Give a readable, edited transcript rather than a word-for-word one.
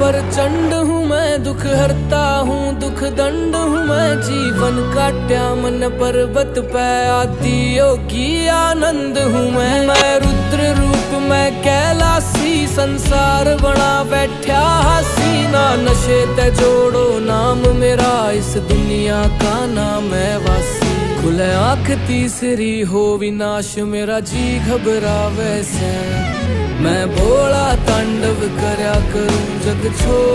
प्रचंड हूँ मैं, दुख हरता हूँ दुख दंड हूँ मैं। जीवन काट्या मन पर्वत पे आदि योगी आनंद हूँ मैं रुद्र रूप मैं कैलासी, संसार बना बैठा हसी। ना नशे ते जोड़ो नाम मेरा, इस दुनिया का नाम है वासी। खुले आँख तीसरी हो विनाश मेरा, जी घबरावे से मैं भोला तांडव करया करूं जग छोड़।